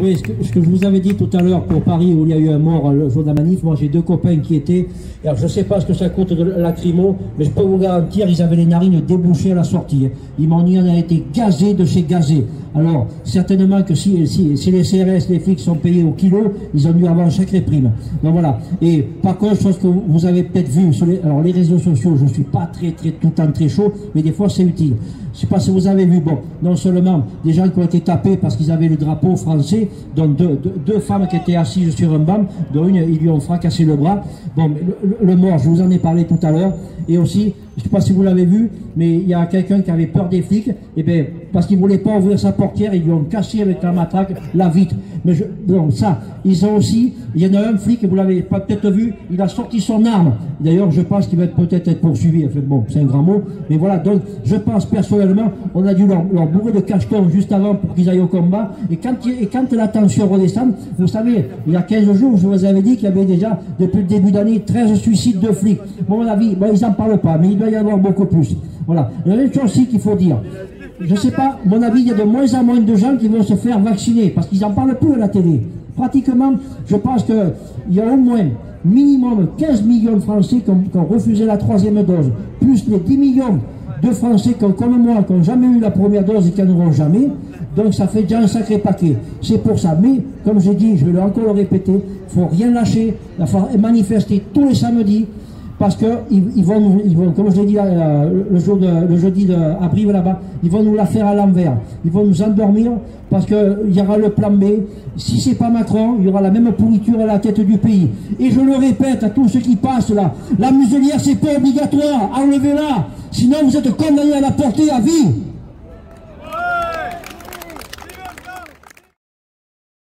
Oui, ce que je vous avais dit tout à l'heure pour Paris où il y a eu un mort le jour de la manif, moi j'ai deux copains qui étaient, alors je ne sais pas ce que ça coûte de lacrymo, mais je peux vous garantir, ils avaient les narines débouchées à la sortie. Ils m'ont dit, on a été gazés de chez gazés. Alors, certainement que si les CRS, les flics sont payés au kilo, ils ont dû avoir une sacrée prime. Donc voilà. Et par contre, chose que vous avez peut-être vu sur les réseaux sociaux, je ne suis pas tout le temps très chaud, mais des fois c'est utile. Je ne sais pas si vous avez vu, bon, non seulement des gens qui ont été tapés parce qu'ils avaient le drapeau français, donc deux femmes qui étaient assises sur un banc, dont une, ils lui ont fracassé le bras. Bon, le mort, je vous en ai parlé tout à l'heure. Et aussi, je ne sais pas si vous l'avez vu, mais il y a quelqu'un qui avait peur des flics, et bien, parce qu'il ne voulait pas ouvrir sa portière, ils lui ont cassé avec la matraque la vitre. Mais bon, ça, ils ont aussi, il y en a un flic, vous l'avez peut-être vu, il a sorti son arme. D'ailleurs, je pense qu'il va peut-être être poursuivi. Enfin, bon, c'est un grand mot, mais voilà. Donc, je pense personnellement, on a dû leur bourrer de cachetons juste avant pour qu'ils aillent au combat. Et quand la tension redescend, vous savez, il y a 15 jours, je vous avais dit qu'il y avait déjà, depuis le début d'année, 13 suicides de flics. Bon, à mon avis, bon, ils n'en parlent pas, mais il doit y avoir beaucoup plus. Voilà. Il y a une chose aussi qu'il faut dire. Je ne sais pas, à mon avis, il y a de moins en moins de gens qui vont se faire vacciner, parce qu'ils n'en parlent plus à la télé. Pratiquement, je pense qu'il y a au moins minimum 15 millions de Français qui ont refusé la 3e dose, plus les 10 millions de Français comme moi, qui n'ont jamais eu la première dose et qui n'en auront jamais. Donc ça fait déjà un sacré paquet. C'est pour ça. Mais, comme j'ai dit, je vais encore le répéter, il ne faut rien lâcher, il va falloir manifester tous les samedis, parce qu'ils vont, comme je l'ai dit le jeudi à Brive là-bas, ils vont nous la faire à l'envers. Ils vont nous endormir parce qu'il y aura le plan B. Si c'est pas Macron, il y aura la même pourriture à la tête du pays. Et je le répète à tous ceux qui passent là, la muselière c'est pas obligatoire, enlevez-la. Sinon vous êtes condamnés à la porter à vie.